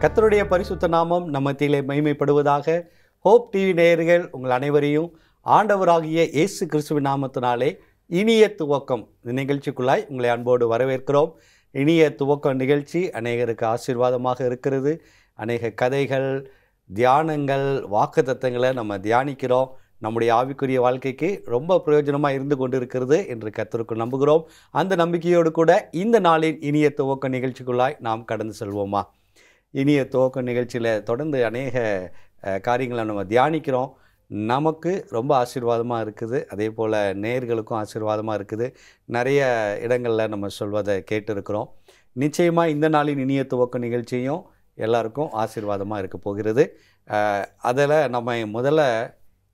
கர்த்தருடைய பரிசுத்த நாமம் நம்ம மத்தியிலே மகிமைப்படுவதாக. ஹோப் டிவி நேயர்கள் உங்கள் அனைவரையும் ஆண்டவராகிய இயேசு கிறிஸ்துவின் நாமத்தினாலே இனிய துவக்கம் இந்த நிகழ்ச்சிக்குள்ளாய் உங்களை அன்போடு வரவேற்கிறோம். இனிய துவக்கம் நிகழ்ச்சி அநேகருக்கு ஆசீர்வாதமாக இருக்கிறது. அநேக கதைகள், தியானங்கள், வாக்குத்தத்தங்களை நம்ம தியானிக்கிறோம். நம்முடைய ஆவிக்குரிய வாழ்க்கைக்கு ரொம்ப பிரயோஜனமாக இருந்து கொண்டு இருக்கிறது என்று கர்த்தருக்கு நம்புகிறோம். அந்த நம்பிக்கையோடு கூட இந்த நாளின் இனிய துவக்க நிகழ்ச்சிக்குள்ளாய் நாம் கடந்து செல்வோமா? இனிய துவக்க நிகழ்ச்சியில் தொடர்ந்து அநேக காரியங்களை நம்ம தியானிக்கிறோம். நமக்கு ரொம்ப ஆசீர்வாதமாக இருக்குது, அதே போல் நேயர்களுக்கும் ஆசீர்வாதமாக இருக்குது. நிறைய இடங்களில் நம்ம சொல்வதை கேட்டிருக்கிறோம். நிச்சயமாக இந்த நாளின் இனிய துவக்க நிகழ்ச்சியும் எல்லாருக்கும் ஆசீர்வாதமாக இருக்க போகிறது. அதில் நம்ம முதல்ல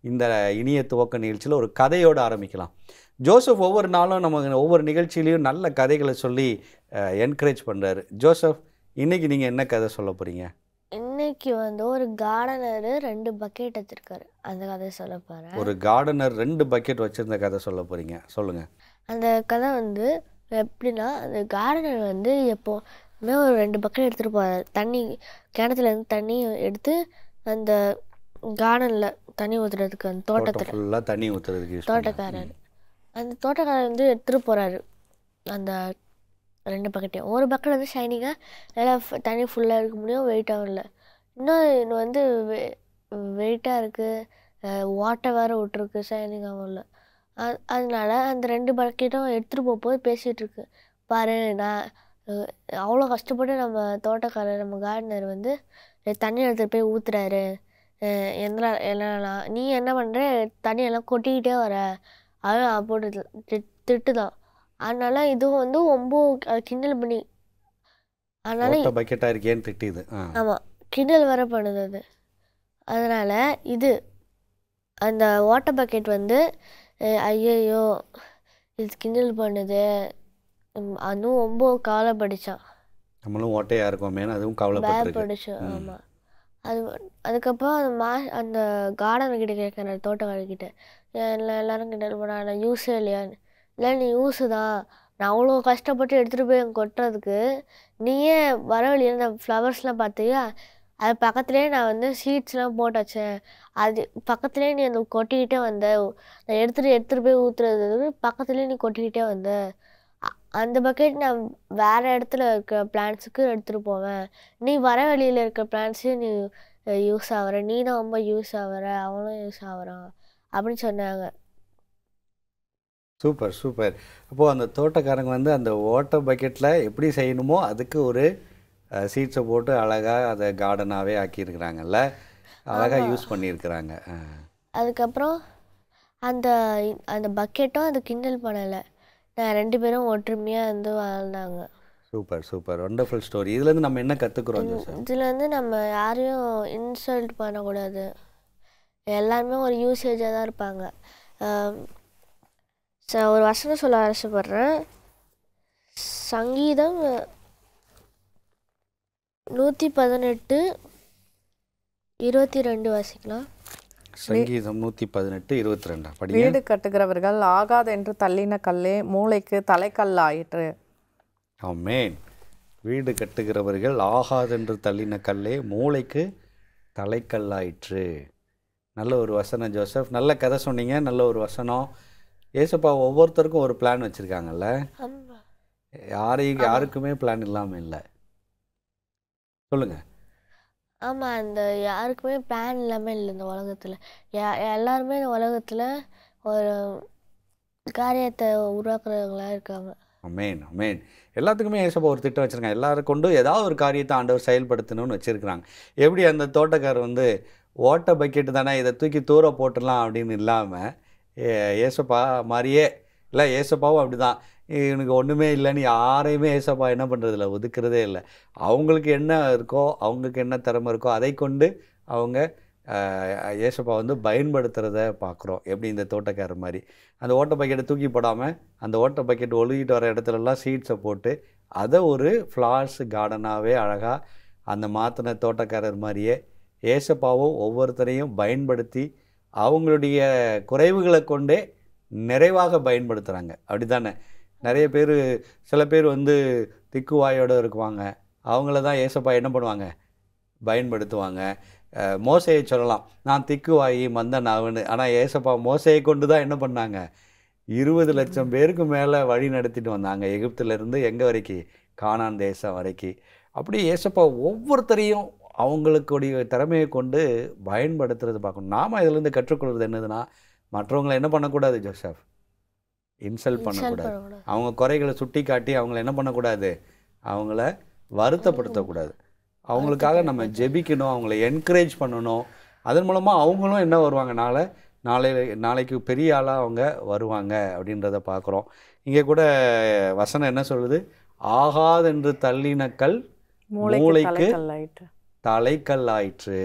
இந்த இனிய துவக்க நிகழ்ச்சியில் ஒரு கதையோடு ஆரம்பிக்கலாம். ஜோசப் ஒவ்வொரு நாளும் நம்ம ஒவ்வொரு நிகழ்ச்சியிலையும் நல்ல கதைகளை சொல்லி என்கரேஜ் பண்ணுறாரு. ஜோசப், இன்றைக்கி நீங்கள் என்ன கதை சொல்ல போகிறீங்க? இன்னைக்கு ஒரு கார்டனர் 2 பக்கெட் வச்சிருக்காரு, அந்த கதை சொல்ல போகிறேன். ஒரு கார்டனர் 2 பக்கெட் வச்சுருந்த கதை சொல்ல போகிறீங்க, சொல்லுங்கள். அந்த கதை எப்படின்னா, அந்த கார்டனர் எப்போவுமே ஒரு 2 பக்கெட் எடுத்துகிட்டு போகிறார். தண்ணி கிணத்துலேருந்து தண்ணி எடுத்து அந்த கார்டனில் தண்ணி ஊற்றுறதுக்கு, அந்த தோட்டத்தில் ஃபுல்லாக தண்ணி ஊற்றுறதுக்கு தோட்டக்காரர் அந்த எடுத்துகிட்டு போகிறாரு. அந்த 2 பக்கெட்டையும், ஒரு பக்கெட் ஷைனிங்காக நல்லா தண்ணி ஃபுல்லாக இருக்க முடியும், வெயிட்டாகவும் இல்லை. இன்னும் வெயிட்டாக இருக்குது, வாட்டர் வேறு விட்டுருக்கு, ஷைனிங்காகவும் இல்லை. அதனால அந்த 2 பக்கெட்டும் எடுத்துகிட்டு போகும்போது பேசிகிட்டு இருக்கு, பாரு நான் அவ்வளோ கஷ்டப்பட்டு நம்ம தோட்டக்காரர், நம்ம கார்டனர் தண்ணி எடுத்துகிட்டு போய் ஊற்றுறாரு, என்னலாம் நீ என்ன பண்ணுற, தண்ணியெல்லாம் கொட்டிக்கிட்டே வர, அதான் போட்டு திட்டு தான். அதனால இதுவும் ரொம்ப கிண்டல் பண்ணி, அதனால பக்கெட்டாக இருக்கேன்னு திட்டுது. ஆமாம், கிண்டல் வர பண்ணுது அது. அதனால் அந்த வாட்டர் பக்கெட் ஐயையோ இது கிண்டல் பண்ணுது, அதுவும் ரொம்ப கவலைப்படிச்சான். நம்மளும் ஓட்டையாக இருக்கோமே, அதுவும் கவலைப்பட்டுச்சு. ஆமாம். அதுக்கப்புறம் அந்த கார்டன்கிட்ட கேட்குற, தோட்டக்காரர்கிட்ட, எல்லாரும் கிண்டல் பண்ண யூஸே இல்லையான்னு. இல்லை, நீ யூஸு தான், நான் அவ்வளோ கஷ்டப்பட்டு எடுத்துகிட்டு போய் அங்கே கொட்டுறதுக்கு, நீயே வர வழியில் இந்த ஃப்ளவர்ஸ்லாம் பார்த்தியா, அது பக்கத்துலேயே நான் சீட்ஸ்லாம் போட்டு வச்சேன், அது பக்கத்துலேயே நீ அந்த கொட்டிக்கிட்டே வந்த, நான் எடுத்துகிட்டு போய் ஊற்றுறது பக்கத்துலேயே நீ கொட்டிக்கிட்டே வந்த, அந்த பக்கெட் நான் வேறு இடத்துல இருக்க பிளான்ஸுக்கு எடுத்துகிட்டு போவேன், நீ வர வழியில் இருக்க பிளான்ஸு நீ யூஸ் ஆகிற, நீ தான் ரொம்ப யூஸ் ஆகிற, அவனும் யூஸ் ஆகிறான் அப்படின்னு சொன்னாங்க. Super super. அப்போது அந்த தோட்டக்காரங்க அந்த வாட்டர் பக்கெட்டில் எப்படி செய்யணுமோ அதுக்கு ஒரு சீட்ஸை போட்டு அழகாக அதை கார்டனாகவே ஆக்கியிருக்கிறாங்கல்ல, அழகாக யூஸ் பண்ணியிருக்கிறாங்க. அதுக்கப்புறம் அந்த அந்த பக்கெட்டும் அது கிண்டல் பண்ணலை, நான் 2 பேரும் ஒற்றுமையாக வாழ்ந்தாங்க. Super super, wonderful story. இதுலேருந்து நம்ம என்ன கற்றுக்குறோம்? இதுலேருந்து நம்ம யாரையும் இன்சல்ட் பண்ணக்கூடாது, எல்லாருமே ஒரு யூசேஜாக தான் இருப்பாங்க. ஒரு வசனம் சொல்ல ஆசைப்படுறேன். சங்கீதம் 118:22 வாசிக்கலாம். சங்கீதம் 118:22 வீடு கட்டுகிறவர்கள் ஆகாதென்று தள்ளின கல்லே மூளைக்கு தலைக்கல்லாயிற்று. ஆமென். வீடு கட்டுகிறவர்கள் ஆகாதென்று தள்ளின கல்லே மூளைக்கு தலைக்கல்லாயிற்று. நல்ல ஒரு வசனம் ஜோசப், நல்ல கதை சொன்னீங்க, நல்ல ஒரு வசனம். ஏசப்பா ஒவ்வொருத்தருக்கும் ஒரு பிளான் வச்சுருக்காங்கல்ல, யாருக்குமே பிளான் இல்லாமல் இல்லை. சொல்லுங்கள். ஆமாம், அந்த யாருக்குமே பிளான் இல்லாமல் இல்லை இந்த உலகத்தில். எல்லாருமே இந்த உலகத்தில் ஒரு காரியத்தை உருவாக்குறவங்களாக இருக்காங்க. அமேன் அமேன். எல்லாத்துக்குமே ஏசப்பா ஒரு திட்டம் வச்சுருக்காங்க, எல்லாரும் கொண்டு ஏதாவது ஒரு காரியத்தை ஆண்டவர் செயல்படுத்தணும்னு வச்சுருக்குறாங்க. எப்படி அந்த தோட்டக்காரர் ஓட்ட பக்கெட்டு தானே, இதை தூக்கி தூர போட்டுடலாம் அப்படின்னு இல்லாமல், ஏசப்பா மாதிரியே இல்லை, ஏசப்பாவும் அப்படி தான், இவனுக்கு ஒன்றுமே இல்லைன்னு யாரையுமே ஏசப்பா என்ன பண்ணுறதில்ல, ஒதுக்குறதே இல்லை. அவங்களுக்கு என்ன இருக்கோ, அவங்களுக்கு என்ன திறமை இருக்கோ அதை கொண்டு அவங்க ஏசப்பா பயன்படுத்துகிறத பார்க்குறோம். எப்படி இந்த தோட்டக்காரர் மாதிரி அந்த ஓட்ட பக்கெட்டை தூக்கி போடாமல் அந்த ஓட்ட பக்கெட் ஒழுகிட்டு வர இடத்துலலாம் சீட்ஸை போட்டு அதை ஒரு ஃப்ளார்ஸ் கார்டனாகவே அழகாக அந்த மாற்றின தோட்டக்காரர் மாதிரியே ஏசப்பாவும் ஒவ்வொருத்தரையும் பயன்படுத்தி அவங்களுடைய குறைவுகளை கொண்டே நிறைவாக பயன்படுத்துகிறாங்க. அப்படி தானே? நிறைய பேர், சில பேர் திக்குவாயோடு இருக்குவாங்க, அவங்கள தான் ஏசப்பா என்ன பண்ணுவாங்க, பயன்படுத்துவாங்க. மோசையை சொல்லலாம், நான் திக்குவாயி மந்த நாவுன்னு. ஆனால் ஏசப்பா மோசையை கொண்டு தான் என்ன பண்ணாங்க, 20 லட்சம் பேருக்கு மேலே வழி நடத்திட்டு வந்தாங்க, எகிப்திலிருந்து எங்கே வரைக்கும், கானான் தேசம் வரைக்கும். அப்படி ஏசப்பா ஒவ்வொருத்தரையும் அவங்களுக்குடைய திறமையை கொண்டு பயன்படுத்துறது பார்க்கணும். நாம் இதிலேருந்து கற்றுக்கொள்வது என்னதுன்னா, மற்றவங்களை என்ன பண்ணக்கூடாது ஜோசப், இன்சல்ட் பண்ணக்கூடாது. அவங்க குறைகளை சுட்டி காட்டி அவங்கள என்ன பண்ணக்கூடாது, அவங்கள வருத்தப்படுத்தக்கூடாது. அவங்களுக்காக நம்ம ஜெபிக்கணும், அவங்கள என்கரேஜ் பண்ணணும். அதன் மூலமாக அவங்களும் என்ன வருவாங்க, நாளைக்கு பெரிய ஆளாக அவங்க வருவாங்க அப்படின்றத பார்க்குறோம். இங்கே கூட வசனம் என்ன சொல்லுது, ஆகாதென்று தள்ளின கல் மூளைக்கு தலைக்கல் ஆயிற்று.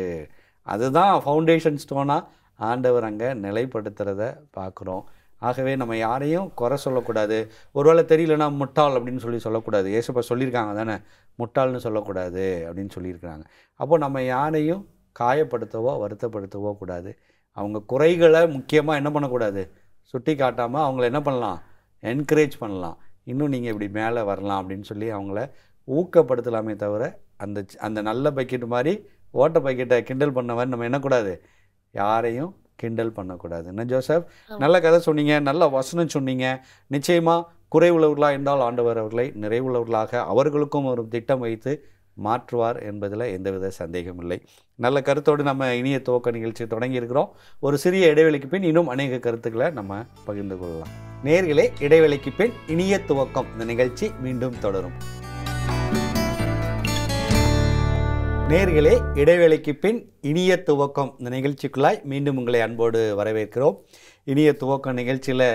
அதுதான் ஃபவுண்டேஷன் ஸ்டோனாக ஆண்டவர் அங்கே நிலைப்படுத்துகிறத பார்க்குறோம். ஆகவே நம்ம யாரையும் குறை சொல்லக்கூடாது. ஒருவேளை தெரியலன்னா முட்டாள் அப்படின்னு சொல்லக்கூடாது. ஏசப்பா சொல்லியிருக்காங்க தானே, முட்டாள்னு சொல்லக்கூடாது அப்படின்னு சொல்லியிருக்கிறாங்க. அப்போது நம்ம யாரையும் காயப்படுத்தவோ வருத்தப்படுத்தவோ கூடாது. அவங்க குறைகளை முக்கியமாக என்ன பண்ணக்கூடாது, சுட்டி காட்டாமல் அவங்கள என்ன பண்ணலாம், என்கரேஜ் பண்ணலாம். இன்னும் நீங்கள் இப்படி மேலே வரலாம் அப்படின்னு சொல்லி அவங்கள ஊக்கப்படுத்தலாமே தவிர, அந்த நல்ல பக்கெட் மாதிரி ஓட்ட பக்கெட்டை கிண்டல் பண்ணவன் நம்ம என்னக்கூடாது, யாரையும் கிண்டல் பண்ணக்கூடாது. என்ன ஜோசப், நல்ல கதை சொன்னீங்க, நல்ல வசனம் சொன்னீங்க. நிச்சயமாக குறை உள்ளவர்களாக இருந்தால் ஆண்டவர் அவர்களை நிறைவுள்ளவர்களாக அவர்களுக்கும் ஒரு திட்டம் வைத்து மாற்றுவார் என்பதில் எந்தவித சந்தேகம் இல்லை. நல்ல கருத்தோடு நம்ம இனிய துவக்க நிகழ்ச்சி தொடங்கி இருக்கிறோம். ஒரு சிறிய இடைவெளிக்கு பின் இன்னும் அநேக கருத்துக்களை நம்ம பகிர்ந்து கொள்ளலாம். நேயர்களே, இடைவெளிக்கு பின் இனிய துவக்கம் இந்த நிகழ்ச்சி மீண்டும் தொடரும். நேயர்களே, இடைவேளைக்கு பின் இனிய துவக்கம் இந்த நிகழ்ச்சிக்குள்ளாய் மீண்டும் உங்களை அன்போடு வரவேற்கிறோம். இனிய துவக்கம் நிகழ்ச்சியில்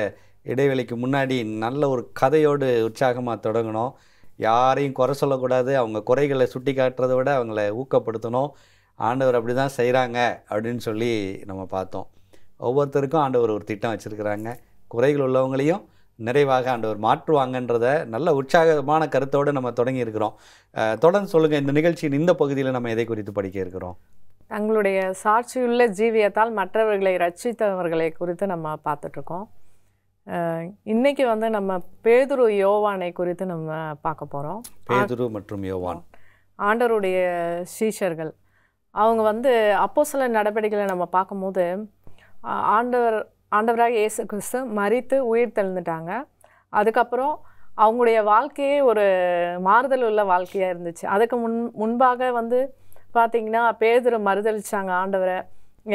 இடைவேளைக்கு முன்னாடி நல்ல ஒரு கதையோடு உற்சாகமாக தொடங்கணும். யாரையும் குறை சொல்லக்கூடாது, அவங்க குறைகளை சுட்டி காட்டுறதை விட அவங்கள ஊக்கப்படுத்தணும். ஆண்டவர் அப்படி தான் செய்கிறாங்க அப்படின்னு சொல்லி நம்ம பார்த்தோம். ஒவ்வொருத்தருக்கும் ஆண்டவர் ஒரு திட்டம் வச்சுருக்கிறாங்க. குறைகள் உள்ளவங்களையும் நிறைவாக ஆண்டவர் மாற்றுவாங்கன்றத நல்ல உற்சாகமான கருத்தோடு நம்ம தொடங்கி இருக்கிறோம். தொடர்ந்து சொல்லுங்கள், இந்த நிகழ்ச்சியின் இந்த பகுதியில் நம்ம எதை குறித்து படிக்க இருக்கிறோம்? தங்களுடைய சாட்சியுள்ள ஜீவியத்தால் மற்றவர்களை ரட்சித்தவர்களை குறித்து நம்ம பார்த்துட்ருக்கோம். இன்றைக்கி நம்ம பேதுரு யோவானை குறித்து நம்ம பார்க்க போகிறோம். பேதுரு மற்றும் யோவான் ஆண்டவருடைய சீஷர்கள். அவங்க அப்போஸ்தலர் நடவடிக்கைகளை நம்ம பார்க்கும்போது ஆண்டவராக இயேசு கிறிஸ்து மரித்து உயிர் தெழுந்துட்டாங்க. அதுக்கப்புறம் அவங்களுடைய வாழ்க்கையே ஒரு மாறுதல் உள்ள வாழ்க்கையாக இருந்துச்சு. அதுக்கு முன்பாக பார்த்திங்கன்னா பேதுரு மறுதளிச்சாங்க ஆண்டவரை.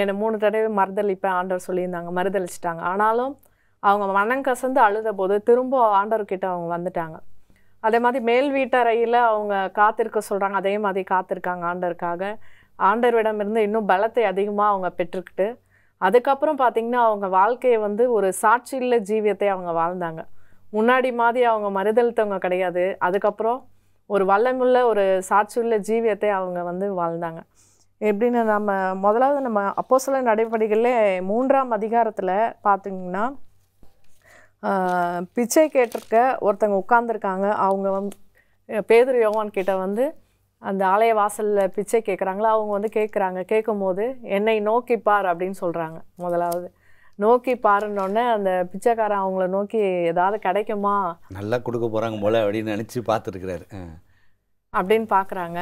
என்னை 3 தடவை மறுதளிப்பேன் ஆண்டவர் சொல்லியிருந்தாங்க, மறுதளிச்சிட்டாங்க. ஆனாலும் அவங்க மனம் கசந்து அழுத போது திரும்ப ஆண்டவர்கிட்ட அவங்க வந்துட்டாங்க. அதே மாதிரி மேல் வீட்டறையில் அவங்க காத்திருக்க சொல்கிறாங்க, அதே மாதிரி காத்திருக்காங்க ஆண்டவருக்காக. ஆண்டவரிடமிருந்து இன்னும் பலத்தை அதிகமாக அவங்க பெற்றுக்கிட்டு அதுக்கப்புறம் பார்த்திங்கன்னா அவங்க வாழ்க்கையை ஒரு சாட்சியுள்ள ஜீவியத்தை அவங்க வாழ்ந்தாங்க. முன்னாடி மாதிரி அவங்க மறுதளித்தவங்க கிடையாது. அதுக்கப்புறம் ஒரு வல்லமுள்ள ஒரு சாட்சியுள்ள ஜீவியத்தை அவங்க வாழ்ந்தாங்க. எப்படின்னு முதலாவது நம்ம அப்போஸ்தலர் நடவடிக்கைகளில் 3ஆம் அதிகாரத்தில் பார்த்திங்கன்னா பிச்சை கேட்டிருக்க ஒருத்தங்க உட்கார்ந்துருக்காங்க. அவங்க பேதுரு யோவான் கிட்ட அந்த ஆலய வாசலில் பிச்சை கேட்குறாங்களா, அவங்க கேட்குறாங்க. கேட்கும்போது என்னை நோக்கிப்பார் அப்படின்னு சொல்கிறாங்க. முதலாவது நோக்கி பாருன்னொடனே அந்த பிச்சைக்காரன் அவங்கள நோக்கி ஏதாவது கிடைக்குமா, நல்லா கொடுக்க போகிறாங்க போல அப்படின்னு நினச்சி பார்த்துருக்குறாரு அப்படின்னு பார்க்குறாங்க.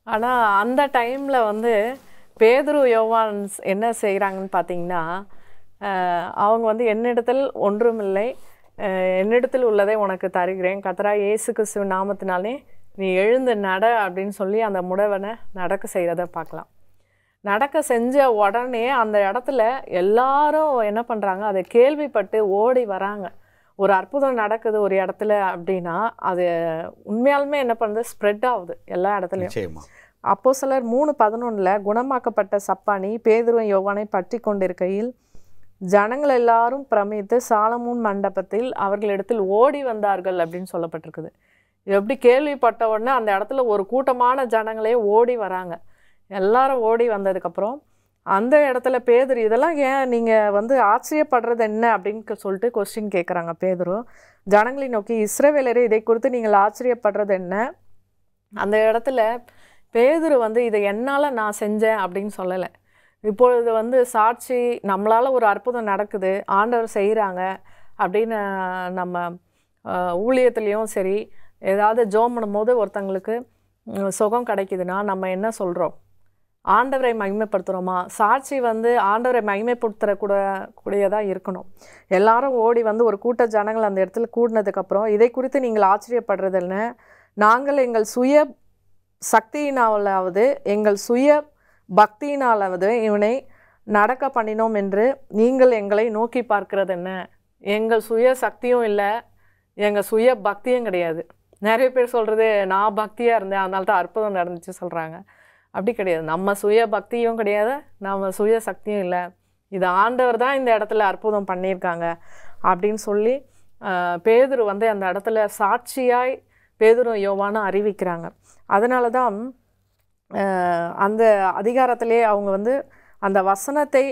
ஆனால் அந்த டைமில் பேதுரு யோவான் என்ன செய்கிறாங்கன்னு பார்த்தீங்கன்னா, அவங்க என்னிடத்தில் ஒன்றுமில்லை, என்னிடத்தில் உள்ளதை உனக்கு தருகிறேன், கர்த்தராகிய இயேசு கிறிஸ்து நாமத்தினாலே நீ எழுந்து நட அப்படின்னு சொல்லி அந்த முடவனை நடக்க செய்கிறத பார்க்கலாம். நடக்க செஞ்ச உடனே அந்த இடத்துல எல்லாரும் என்ன பண்ணுறாங்க, அதை கேள்விப்பட்டு ஓடி வராங்க. ஒரு அற்புதம் நடக்குது ஒரு இடத்துல அப்படின்னா அது உண்மையாலுமே என்ன பண்ணுது, ஸ்ப்ரெட் ஆகுது எல்லா இடத்துலையும். அப்போஸ்தலர் 3:11 குணமாக்கப்பட்ட சப்பானி பேதுருவும் யோவானை பற்றி கொண்டிருக்கையில் ஜனங்கள் எல்லாரும் பிரமித்து சாலமோன் மண்டபத்தில் அவர்களிடத்தில் ஓடி வந்தார்கள் அப்படின்னு சொல்லப்பட்டிருக்குது. எப்படி கேள்விப்பட்ட உடனே அந்த இடத்துல ஒரு கூட்டமான ஜனங்களே ஓடி வராங்க. எல்லாரும் ஓடி வந்ததுக்கப்புறம் அந்த இடத்துல பேதுரு, இதெல்லாம் ஏன் நீங்கள் ஆச்சரியப்படுறது என்ன அப்படின்னு சொல்லிட்டு கொஸ்டின் கேட்குறாங்க. பேதுரு ஜனங்களை நோக்கி, இஸ்ரவேலரே இதை குறித்து நீங்கள் ஆச்சரியப்படுறது என்ன? அந்த இடத்துல பேதுரு இதை என்னால் நான் செஞ்சேன் அப்படின்னு சொல்லலை. இப்பொழுது சாட்சி நம்மளால் ஒரு அற்புதம் நடக்குது, ஆண்டவர் செய்கிறாங்க அப்படின்னு நம்ம ஊழியத்துலேயும் சரி ஏதாவது ஜோம் பண்ணும்போது ஒருத்தங்களுக்கு சுகம் கிடைக்குதுன்னா நம்ம என்ன சொல்கிறோம், ஆண்டவரை மகிமைப்படுத்துகிறோமா? சாட்சி வந்து ஆண்டவரை கூடியதாக இருக்கணும். எல்லாரும் ஓடி வந்து ஒரு கூட்ட ஜனங்கள் அந்த இடத்துல கூடினதுக்கப்புறம் இதை குறித்து நீங்கள் ஆச்சரியப்படுறதுன்னு, நாங்கள் எங்கள் சுய சக்தியினாலாவது எங்கள் சுய பக்தியினாலாவது இவனை நடக்க பண்ணினோம் என்று நீங்கள் எங்களை நோக்கி பார்க்கிறது என்ன? எங்கள் சுய சக்தியும் இல்லை, எங்கள் சுய பக்தியும் கிடையாது. நிறைய பேர் சொல்கிறது நான் பக்தியாக இருந்தேன் அதனால தான் அற்புதம் நடந்துச்சு சொல்கிறாங்க. அப்படி கிடையாது. நம்ம சுய பக்தியும் கிடையாது, நம்ம சுய சக்தியும் இல்லை. இது ஆண்டவர் தான் இந்த இடத்துல அற்புதம் பண்ணியிருக்காங்க அப்படின்னு சொல்லி பேதுரு வந்து அந்த இடத்துல சாட்சியாய் பேதுரும் யோவானும் அறிவிக்கிறாங்க. அதனால தான் அந்த அதிகாரத்திலே அவங்க வந்து அந்த வசனத்தை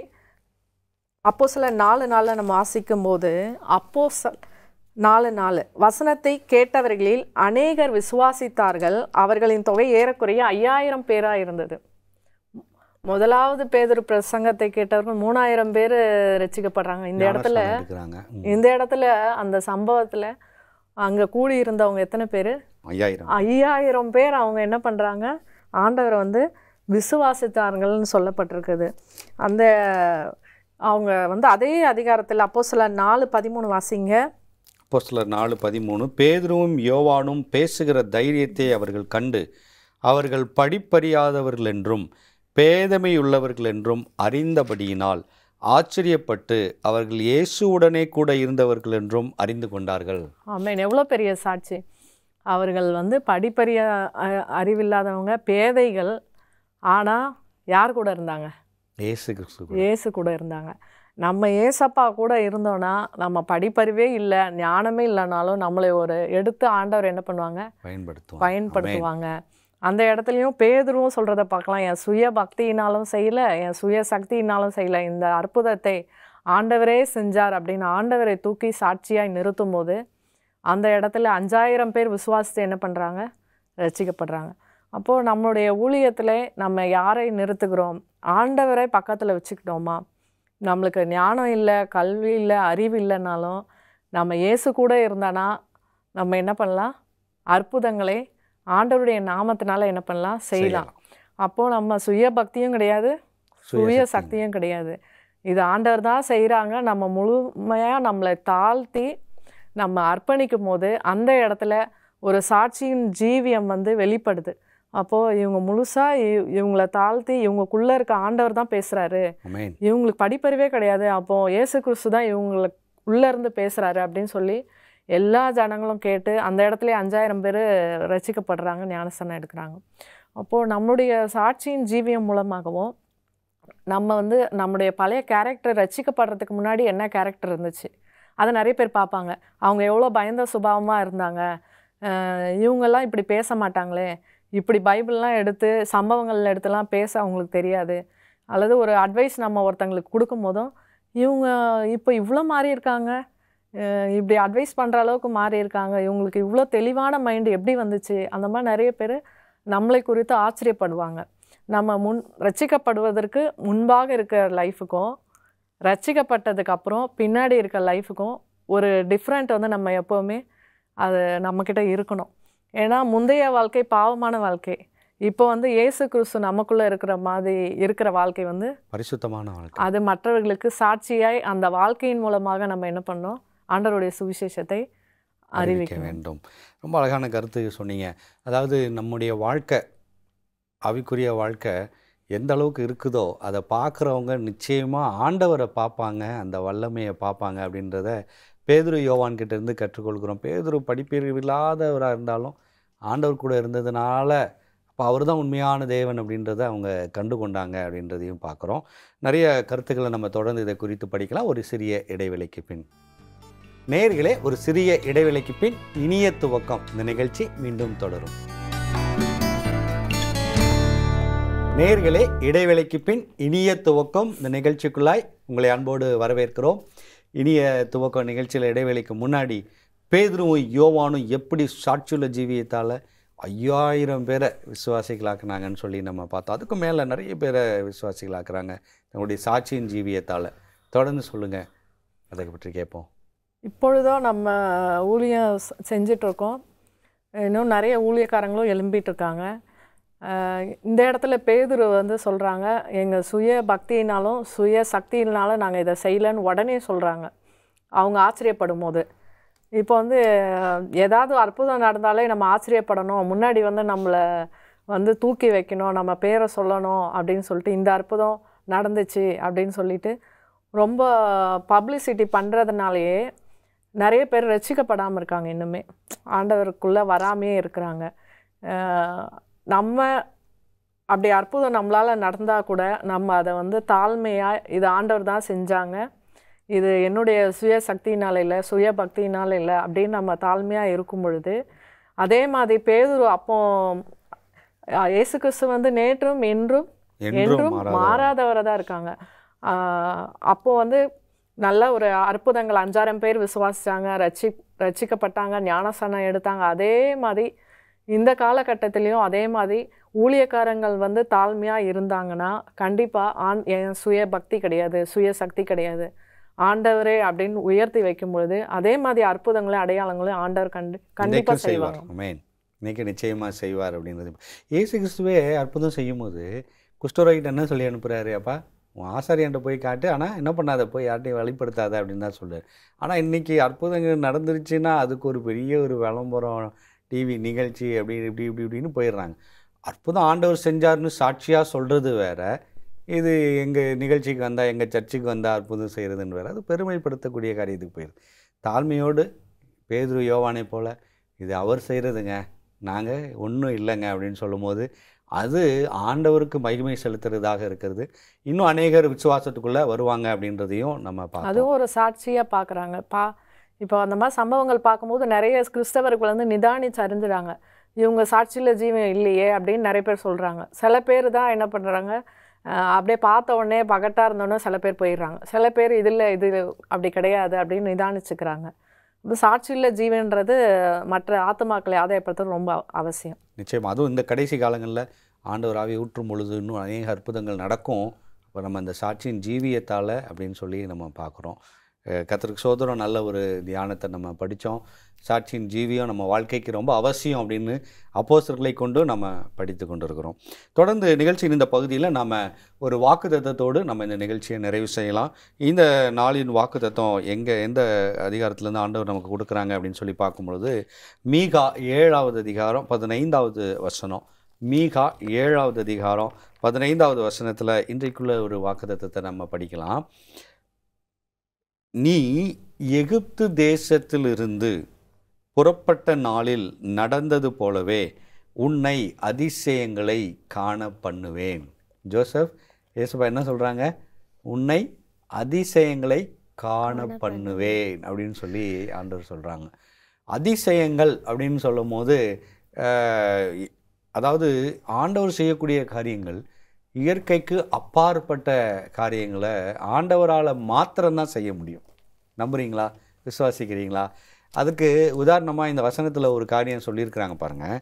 அப்போஸ்தலர் 4:4 நம்ம வாசிக்கும்போது, அப்போஸ்தலர் 4:4 வசனத்தை கேட்டவர்களில் அநேகர் விசுவாசித்தார்கள், அவர்களின் தொகை ஏறக்குறைய 5000 பேராக இருந்தது. முதலாவது பேதுரு பிரசங்கத்தை கேட்டவர்கள் 3000 பேர் ரட்சிக்கப்படுறாங்க. இந்த இடத்துல அந்த சம்பவத்தில் அங்கே கூடி இருந்தவங்க எத்தனை பேர்? 5000 பேர். அவங்க என்ன பண்ணுறாங்க? ஆண்டவரை வந்து விசுவாசித்தார்கள்னு சொல்லப்பட்டிருக்குது. அந்த அவங்க வந்து அதே அதிகாரத்தில் அப்போஸ்தலர் 4:13 வாசிங்க. அப்போஸ்தலர் 4:13 பேதுருவும் யோவானும் பேசுகிற தைரியத்தை அவர்கள் கண்டு அவர்கள் படிப்பறியாதவர்கள் என்றும் பேதமையுள்ளவர்கள் என்றும் அறிந்தபடியினால் ஆச்சரியப்பட்டு அவர்கள் இயேசுவுடனே கூட இருந்தவர்கள் என்றும் அறிந்து கொண்டார்கள். ஆமென். எவ்வளோ பெரிய சாட்சி! அவர்கள் வந்து படிப்பறிய அறிவில்லாதவங்க, பேதைகள். ஆனால் யார் கூட இருந்தாங்க? இயேசு கூட இருந்தாங்க. நம்ம ஏசப்பா கூட இருந்தோன்னா, நம்ம படிப்பறிவே இல்லை, ஞானமே இல்லைனாலும் நம்மளை ஒரு எடுத்து ஆண்டவர் என்ன பண்ணுவாங்க? பயன்படுத்துவாங்க. அந்த இடத்துலையும் பேதுருவும் சொல்கிறத பார்க்கலாம், என் சுய பக்தியினாலும் செய்யலை, என் சுய சக்தியினாலும் செய்யலை, இந்த அற்புதத்தை ஆண்டவரே செஞ்சார் அப்படின்னு ஆண்டவரை தூக்கி சாட்சியாய் நிறுத்தும் போது அந்த இடத்துல 5000 பேர் விசுவாசித்து என்ன பண்ணுறாங்க? ரட்சிக்கப்படுறாங்க. அப்போது நம்மளுடைய ஊழியத்தில் நம்ம யாரை நிறுத்துகிறோம்? ஆண்டவரை பக்கத்தில் வச்சுக்கிட்டோமா? நம்மளுக்கு ஞானம் இல்லை, கல்வி இல்லை, அறிவு இல்லைனாலும் நம்ம இயேசு கூட இருந்தானா நம்ம என்ன பண்ணலாம்? அற்புதங்களை ஆண்டவருடைய நாமத்தினால என்ன பண்ணலாம்? செய்யலாம். அப்போது நம்ம சுய பக்தியும் கிடையாது, சுய சக்தியும் கிடையாது. இது ஆண்டவர் தான் செய்கிறாங்க. நம்ம முழுமையாக நம்மளை தாழ்த்தி நம்ம அர்ப்பணிக்கும் போது அந்த இடத்துல ஒரு சாட்சியின் ஜீவியம் வந்து வெளிப்படுது. அப்போது இவங்க முழுசாக இவங்கள தாழ்த்தி இவங்களுக்குள்ளே இருக்க ஆண்டவர் தான் பேசுகிறாரு, இவங்களுக்கு படிப்பறிவே கிடையாது, அப்போது இயேசு கிறிஸ்து தான் இவங்களுக்கு உள்ளேருந்து பேசுகிறாரு அப்படின்னு சொல்லி எல்லா ஜனங்களும் கேட்டு அந்த இடத்துல 5000 பேர் ரட்சிக்கப்படுறாங்க, ஞானஸ்தானம் எடுக்கிறாங்க. அப்போது நம்மளுடைய சாட்சியின் ஜீவியம் மூலமாகவும் நம்ம வந்து நம்முடைய பழைய கேரக்டர் ரட்சிக்கப்படுறதுக்கு முன்னாடி என்ன கேரக்டர் இருந்துச்சு அதை நிறைய பேர் பார்ப்பாங்க. அவங்க எவ்வளோ பயந்த சுபாவமாக இருந்தாங்க, இவங்கெல்லாம் இப்படி பேச மாட்டாங்களே, இப்படி பைபிள்லாம் எடுத்து சம்பவங்கள் எடுத்துலாம் பேச அவங்களுக்கு தெரியாது. அல்லது ஒரு அட்வைஸ் நம்ம ஒருத்தங்களுக்கு கொடுக்கும் போதும் இவங்க இப்போ இவ்வளோ மாறி இருக்காங்க, இப்படி அட்வைஸ் பண்ணுற அளவுக்கு மாறி இருக்காங்க, இவங்களுக்கு இவ்வளோ தெளிவான மைண்டு எப்படி வந்துச்சு, அந்த மாதிரி நிறைய பேர் நம்மளை குறித்து ஆச்சரியப்படுவாங்க. நம்ம ரட்சிக்கப்படுவதற்கு முன்பாக இருக்கிற லைஃபுக்கும் ரட்சிக்கப்பட்டதுக்கப்புறம் பின்னாடி இருக்க லைஃபுக்கும் ஒரு டிஃப்ரெண்ட் வந்து நம்ம எப்போவுமே அது நம்மக்கிட்ட இருக்கணும். ஏன்னா முந்தைய வாழ்க்கை பாவமான வாழ்க்கை, இப்போ வந்து இயேசு கிறிஸ்து நமக்குள்ளே இருக்கிற மாதிரி இருக்கிற வாழ்க்கை வந்து பரிசுத்தமான வாழ்க்கை. அது மற்றவர்களுக்கு சாட்சியாய் அந்த வாழ்க்கையின் மூலமாக நம்ம என்ன பண்ணோம்? ஆண்டவருடைய சுவிசேஷத்தை அறிவிக்க வேண்டும். ரொம்ப அழகான கருத்து சொன்னீங்க. அதாவது நம்முடைய வாழ்க்கை, ஆவிக்குரிய வாழ்க்கை எந்த அளவுக்கு இருக்குதோ அதை பார்க்குறவங்க நிச்சயமாக ஆண்டவரை பார்ப்பாங்க, அந்த வல்லமையை பார்ப்பாங்க அப்படின்றத பேதுரு யோவான்கிட்ட இருந்து கற்றுக்கொள்கிறோம். பேதுரு படிப்பில்லாதவராக இருந்தாலும் ஆண்டவர் கூட இருந்ததுனால அப்போ அவர் தான் உண்மையான தேவன் அப்படின்றத அவங்க கண்டு கொண்டாங்க அப்படின்றதையும் பார்க்குறோம். நிறைய கருத்துக்களை நம்ம தொடர்ந்து இதை குறித்து படிக்கலாம். ஒரு சிறிய இடைவேளைக்கு பின் நேயர்களே, ஒரு சிறிய இடைவேளைக்கு பின் இனிய துவக்கம் இந்த நிகழ்ச்சி மீண்டும் தொடரும். நேயர்களே, இடைவேளைக்கு பின் இனிய துவக்கம் இந்த நிகழ்ச்சிக்குள்ளாய் உங்களை அன்போடு வரவேற்கிறோம். இனிய துவக்கம் நிகழ்ச்சியில் இடைவேளைக்கு முன்னாடி பேதுருவும் யோவானும் எப்படி சாட்சியுள்ள ஜீவியத்தால் 5000 பேரை விசுவாசிகளாக்குனாங்கன்னு சொல்லி நம்ம பார்த்தோம். அதுக்கு மேலே நிறைய பேரை விசுவாசிகளாக்குறாங்க நம்முடைய சாட்சியின் ஜீவியத்தால். தொடர்ந்து சொல்லுங்கள், அதை பற்றி கேட்போம். இப்பொழுதும் நம்ம ஊழியம் செஞ்சிட்ருக்கோம். இன்னும் நிறைய ஊழியக்காரங்களும் எழும்பிட்டுருக்காங்க. இந்த இடத்துல பேதுரு வந்து சொல்கிறாங்க, எங்கள் சுய பக்தியினாலும் சுய சக்தியினாலும் நாங்கள் இதை செய்யலைன்னு உடனே சொல்கிறாங்க அவங்க ஆச்சரியப்படும் போது. இப்போ வந்து ஏதாவது அற்புதம் நடந்தாலே நம்ம ஆச்சரியப்படணும், முன்னாடி வந்து நம்மளை வந்து தூக்கி வைக்கணும், நம்ம பேரை சொல்லணும் அப்படின்னு சொல்லிட்டு இந்த அற்புதம் நடந்துச்சு அப்படின்னு சொல்லிட்டு ரொம்ப பப்ளிசிட்டி பண்ணுறதுனாலேயே நிறைய பேர் ரட்சிக்கப்படாமல் இருக்காங்க, இன்னுமே ஆண்டவருக்குள்ளே வராமையே இருக்கிறாங்க. நம்ம அப்படி அற்புதம் நம்மளால் நடந்தால் கூட நம்ம அதை வந்து தாழ்மையாக இது ஆண்டவர் தான் செஞ்சாங்க, இது என்னுடைய சுய சக்தியினால் இல்லை, சுய பக்தியினால் இல்லை அப்படின்னு நம்ம தாழ்மையாக இருக்கும் பொழுது, அதே மாதிரி பேதுரு அப்போ இயேசு கிறிஸ்து வந்து நேற்றும் என்றும் என்றும் மாறாதவரை தான் இருக்காங்க. அப்போ வந்து நல்ல ஒரு அற்புதங்கள் 5000 பேர் விசுவாசித்தாங்க, ரட்சிக்கப்பட்டாங்க, ஞானஸ்நானம் எடுத்தாங்க. அதே மாதிரி இந்த காலகட்டத்திலையும் அதே மாதிரி ஊழியக்காரங்கள் வந்து தாழ்மையாக இருந்தாங்கன்னா கண்டிப்பாக என் சுய பக்தி கிடையாது, சுய சக்தி கிடையாது, ஆண்டவரே அப்படின்னு உயர்த்தி வைக்கும்பொழுது அதே மாதிரி அற்புதங்களையும் அடையாளங்களையும் ஆண்டவர் கண்டிப்பாக செய்வார். இன்னைக்கு நிச்சயமாக செய்வார் அப்படின்றது. இயேசு கிறிஸ்துவே அற்புதம் செய்யும்போது குஷ்டரோகிட்ட என்ன சொல்லி அனுப்புகிறாரு, அப்பா உன் ஆசாரியன்ட்ட போய் காட்டு, ஆனால் என்ன பண்ணாத, போய் யார்ட்டையும் வெளிப்படுத்தாத அப்படின்னு தான் சொல்கிறார். ஆனால் இன்றைக்கி அற்புதங்கள் நடந்துருச்சுன்னா அதுக்கு ஒரு பெரிய ஒரு விளம்பரம், டிவி நிகழ்ச்சி அப்படி இப்படின்னு போயிடுறாங்க. அற்புதம் ஆண்டவர் செஞ்சார்னு சாட்சியாக சொல்கிறது வேறு, இது எங்கள் நிகழ்ச்சிக்கு வந்தால் எங்கள் சர்ச்சுக்கு வந்தால் அற்புதம் செய்கிறதுன்னு வேறு. அது பெருமைப்படுத்தக்கூடிய காரியத்துக்கு போயிடுது. தாழ்மையோடு பேதுரு யோவானை போல் இது அவர் செய்கிறதுங்க, நாங்கள் ஒன்றும் இல்லைங்க அப்படின்னு சொல்லும் போது அது ஆண்டவருக்கு மகிமை செலுத்துறதாக இருக்கிறது. இன்னும் அநேகர் விசுவாசத்துக்குள்ளே வருவாங்க அப்படின்றதையும் நம்ம பார்க்கலாம். அதுவும் ஒரு சாட்சியாக பார்க்குறாங்க. இப்போ அந்த மாதிரி சம்பவங்கள் பார்க்கும்போது நிறைய கிறிஸ்தவர்கள் வந்து நிதானிச்சு அறிஞ்சிடாங்க, இவங்க சாட்சியில் ஜீவன் இல்லையே அப்படின்னு நிறைய பேர் சொல்கிறாங்க. சில பேர் தான் என்ன பண்ணுறாங்க, அப்படியே பார்த்த உடனே பகட்டாக இருந்தோடனே சில பேர் போயிடுறாங்க. சில பேர் இதில் இது அப்படி கிடையாது அப்படின்னு நிதானிச்சுக்கிறாங்க. சாட்சியில் ஜீவன்றது மற்ற ஆத்துமாக்களை ஆதாயப்படுத்துறது ரொம்ப அவசியம். நிச்சயமாக அதுவும் இந்த கடைசி காலங்களில் ஆண்டவர் ஆவி ஊற்றும் பொழுது இன்னும் அநேக அற்புதங்கள் நடக்கும். இப்போ நம்ம அந்த சாட்சியின் ஜீவியத்தால் அப்படின்னு சொல்லி நம்ம பார்க்குறோம். கர்த்தருக்கு சோதரம், நல்ல ஒரு தியானத்தை நம்ம படித்தோம். சாட்சியின் ஜீவியம் நம்ம வாழ்க்கைக்கு ரொம்ப அவசியம் அப்படின்னு அப்போஸ்தலர்களை கொண்டு நம்ம படித்து கொண்டு இருக்கிறோம். தொடர்ந்து நிகழ்ச்சியின் இந்த பகுதியில் நம்ம ஒரு வாக்குத்தத்தத்தோடு நம்ம இந்த நிகழ்ச்சியை நிறைவு செய்யலாம். இந்த நாளின் வாக்குத்தத்தம் எந்த அதிகாரத்திலேருந்து ஆண்டவர் நமக்கு கொடுக்குறாங்க அப்படின்னு சொல்லி பார்க்கும்பொழுது மீகா 7வது அதிகாரம் 15வது வசனம். மீகா 7வது அதிகாரம் 15வது வசனத்தில் இன்றைக்குள்ள ஒரு வாக்குத்தத்தத்தை நம்ம படிக்கலாம். நீ எகிப்து தேசத்திலிருந்து புறப்பட்ட நாளில் நடந்தது போலவே உன்னை அதிசயங்களை காண பண்ணுவேன். ஜோசப் ஏசப்பா என்ன சொல்கிறாங்க, உன்னை அதிசயங்களை காண பண்ணுவேன் அப்படின்னு சொல்லி ஆண்டவர் சொல்கிறாங்க. அதிசயங்கள் அப்படின்னு சொல்லும் போது அதாவது ஆண்டவர் செய்யக்கூடிய காரியங்கள் இயற்கைக்கு அப்பாற்பட்ட காரியங்களை ஆண்டவரால் மாத்திரம்தான் செய்ய முடியும். நம்புறீங்களா, விசுவாசிக்கிறீங்களா? அதுக்கு உதாரணமாக இந்த வசனத்தில் ஒரு காரியம் சொல்லியிருக்கிறாங்க பாருங்கள்.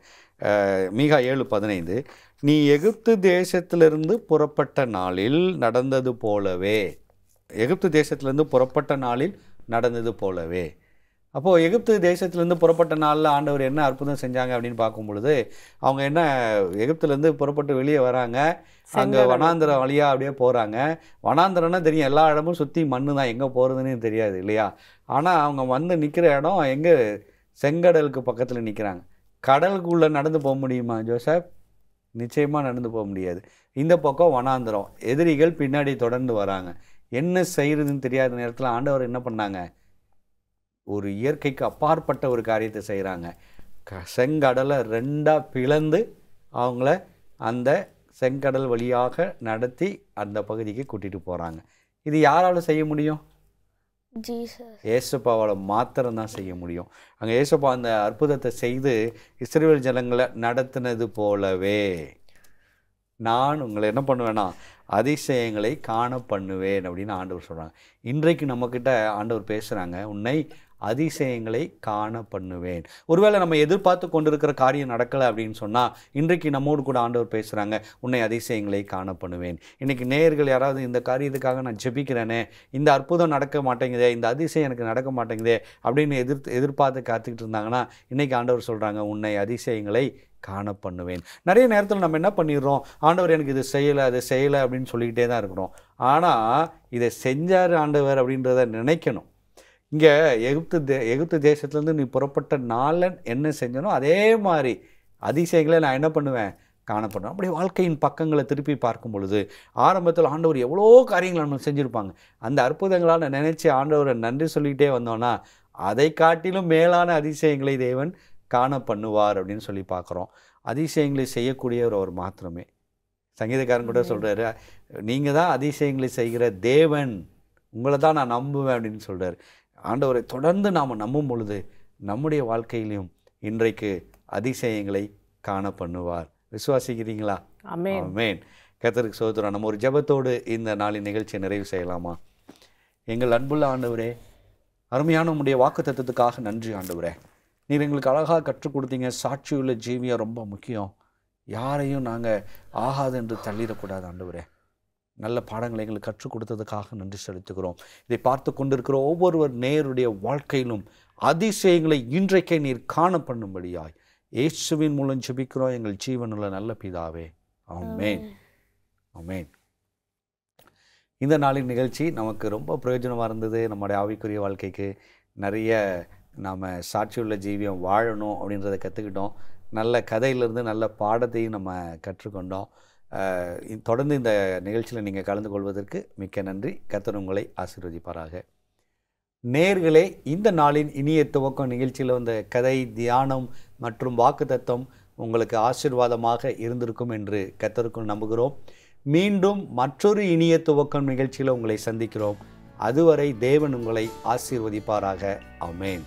மீகா 7:15, நீ எகிப்து தேசத்திலிருந்து புறப்பட்ட நாளில் நடந்தது போலவே. எகிப்து தேசத்திலேருந்து புறப்பட்ட நாளில் நடந்தது போலவே. அப்போது எகிப்து தேசத்துலேருந்து புறப்பட்ட நாளில் ஆண்டவர் என்ன அற்புதம் செஞ்சாங்க அப்படின்னு பார்க்கும் பொழுது, அவங்க என்ன எகிப்துலேருந்து புறப்பட்டு வெளியே வராங்க, அங்கே வனாந்திரம் வழியாக அப்படியே போகிறாங்க. வனாந்திரம்னா தெரியும், எல்லா இடமும் சுற்றி மண்ணு தான், எங்கே போகிறதுன்னு தெரியாது இல்லையா? ஆனால் அவங்க வந்து நிற்கிற இடம் எங்கே, செங்கடலுக்கு பக்கத்தில் நிற்கிறாங்க. கடலுக்குள்ளே நடந்து போக முடியுமா ஜோசப்? நிச்சயமாக நடந்து போக முடியாது. இந்த பக்கம் வனாந்திரம், எதிரிகள் பின்னாடி தொடர்ந்து வராங்க. என்ன செய்கிறதுன்னு தெரியாத நேரத்தில் ஆண்டவர் என்ன பண்ணாங்க, ஒரு இயற்கைக்கு அப்பாற்பட்ட ஒரு காரியத்தை செய்கிறாங்க. செங்கடலை 2ஆக பிளந்து அவங்கள அந்த செங்கடல் வழியாக நடத்தி அந்த பகுதிக்கு கூட்டிகிட்டு போகிறாங்க. இது யாரால் செய்ய முடியும்? ஏசப்பாவால் மாத்திரம்தான் செய்ய முடியும். அங்கே ஏசப்பா அந்த அற்புதத்தை செய்து இஸ்ரவேல் ஜனங்களை நடத்தினது போலவே நான் உங்களை என்ன பண்ணுவேன்னா அதிசயங்களை காண பண்ணுவேன் அப்படின்னு ஆண்டவர் சொல்கிறாங்க. இன்றைக்கு நம்மக்கிட்ட ஆண்டவர் பேசுகிறாங்க, உன்னை அதிசயங்களை காண பண்ணுவேன். ஒருவேளை நம்ம எதிர்பார்த்து கொண்டிருக்கிற காரியம் நடக்கலை அப்படின்னு சொன்னால் இன்றைக்கு நம்மோடு கூட ஆண்டவர் பேசுகிறாங்க, உன்னை அதிசயங்களை காண பண்ணுவேன். இன்றைக்கி நேயர்கள் யாராவது இந்த காரியத்துக்காக நான் ஜெபிக்கிறேனே, இந்த அற்புதம் நடக்க மாட்டேங்குதே, இந்த அதிசயம் எனக்கு நடக்க மாட்டேங்குதே அப்படின்னு எதிர்பார்த்து காத்துக்கிட்டு இருந்தாங்கன்னா இன்றைக்கி ஆண்டவர் சொல்கிறாங்க, உன்னை அதிசயங்களை காண பண்ணுவேன். நிறைய நேரத்தில் நம்ம என்ன பண்ணிடுறோம், ஆண்டவர் எனக்கு இது செய்யலை அது செய்யலை அப்படின்னு சொல்லிக்கிட்டே தான் இருக்கிறோம். ஆனால் இதை செஞ்சார் ஆண்டவர் அப்படின்றத நினைக்கணும். இங்கே எகிப்து தேசத்துலேருந்து நீ புறப்பட்ட நாளன் என்ன செஞ்சனோ அதே மாதிரி அதிசயங்களை நான் என்ன பண்ணுவேன், காணப்படுவேன். அப்படி வாழ்க்கையின் பக்கங்களை திருப்பி பார்க்கும் பொழுது ஆரம்பத்தில் ஆண்டவர் எவ்வளோ காரியங்கள் நம்ம செஞ்சுருப்பாங்க. அந்த அற்புதங்களால் நினைச்சு ஆண்டவரை நன்றி சொல்லிக்கிட்டே வந்தோன்னா அதை காட்டிலும் மேலான அதிசயங்களை தேவன் காண பண்ணுவார் அப்படின்னு சொல்லி பார்க்குறோம். அதிசயங்களை செய்யக்கூடியவர் அவர் மாத்திரமே. சங்கீதக்காரன் கூட சொல்கிறாரு, நீங்கள் தான் அதிசயங்களை செய்கிற தேவன், உங்களை தான் நான் நம்புவேன் அப்படின்னு சொல்கிறார். ஆண்டவரை தொடர்ந்து நாம் நம்பும் பொழுது நம்முடைய வாழ்க்கையிலையும் இன்றைக்கு அதிசயங்களை காண பண்ணுவார். விசுவாசிக்கிறீங்களா? ஆமென். ஆமென். கர்த்தருக்கு ஸ்தோத்திரம். நம்ம ஒரு ஜெபத்தோடு இந்த நாளின் நிகழ்ச்சியை நிறைவு செய்யலாமா? எங்கள் அன்புள்ள ஆண்டவரே, அருமையான உம்முடைய வாக்குத்தத்தத்துக்காக நன்றி ஆண்டவரே. நீர் எங்களுக்கு அழகாக கற்றுக் கொடுத்தீங்க. சாட்சியுள்ள ஜீவியம் ரொம்ப முக்கியம். யாரையும் நாங்கள் ஆகாது என்று தள்ளிடக்கூடாது ஆண்டவரே. நல்ல பாடங்களை எங்களுக்கு கற்றுக் கொடுத்ததுக்காக நன்றி செலுத்துகிறோம். இதை பார்த்து கொண்டிருக்கிற ஒவ்வொருவர் நேருடைய வாழ்க்கையிலும் அதிசயங்களை இன்றைக்கே நீர் காண பண்ணும்படியாய் இயேசுவின் மூலம் ஜெபிக்கிறோம் எங்கள் ஜீவனுள்ள நல்ல பிதாவே. ஆமென். ஆமென். இந்த நாளின் நிகழ்ச்சி நமக்கு ரொம்ப பிரயோஜனமாக இருந்தது. நம்முடைய ஆவிக்குரிய வாழ்க்கைக்கு நிறைய நாம் சாட்சியுள்ள ஜீவியம் வாழணும் அப்படின்றத கற்றுக்கிட்டோம். நல்ல கதையிலிருந்து நல்ல பாடத்தையும் நம்ம கற்றுக்கொண்டோம். தொடர்ந்து இந்த நிகழ்ச்சியில் நீங்கள் கலந்து கொள்வதற்கு மிக்க நன்றி. கர்த்தர் உங்களை ஆசீர்வதிப்பாராக. நேயர்களே, இந்த நாளின் இனிய துவக்கம் நிகழ்ச்சியில் வந்த கதை, தியானம் மற்றும் வாக்குத்தத்தம் உங்களுக்கு ஆசீர்வாதமாக இருந்திருக்கும் என்று கர்த்தருக்குள் நம்புகிறோம். மீண்டும் மற்றொரு இனிய துவக்கம் நிகழ்ச்சியில் உங்களை சந்திக்கிறோம். அதுவரை தேவன் உங்களை ஆசீர்வதிப்பாராக. ஆமென்.